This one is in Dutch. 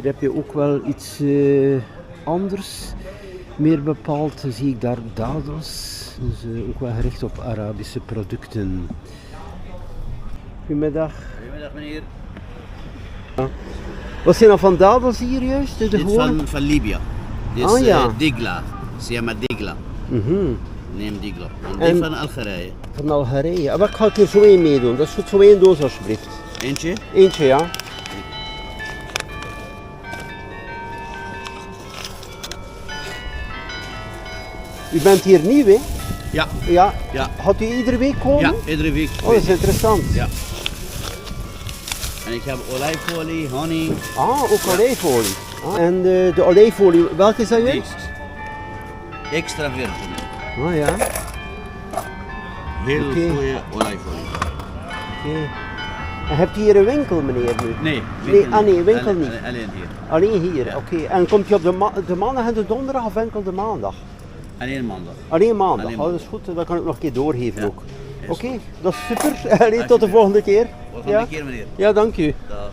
heb je ook wel iets anders. Meer bepaald zie ik daar dadels. Dus ook wel gericht op Arabische producten. Goedemiddag. Goedemiddag meneer. Ja. Wat zijn dat van dadels hier juist? Dit is van Libië. Dit is ja. Digla. Ze heet maar Digla. Neem Digla. En dit van Algerije. Van Algerije. Maar ik ga ik er zo één meedoen. Dat is goed, zo één doos alsjeblieft. Eentje? Eentje, ja. U bent hier nieuw, hè? Ja. Ja. Ja. Gaat u iedere week komen? Ja, iedere week. Oh, dat is interessant. Ja. En ik heb olijfolie, honing. Ah, ook olijfolie. Ah. En de olijfolie, welke is dat juist? Extra virgin. Ah ja. Heel goede olijfolie. Okay. En hebt u hier een winkel, meneer, nu? Nee, winkel niet. Alleen hier. Alleen hier, Ja. oké. En komt je op de maandag en de donderdag of enkel de maandag? Alleen maandag. Alleen maandag, Alleen oh, dat is goed, dat kan ik nog een keer doorgeven Ja. ook. Is Oké, goed. dat is super. Allee, tot de volgende keer. Volgende keer meneer. Ja, dank u. Dag.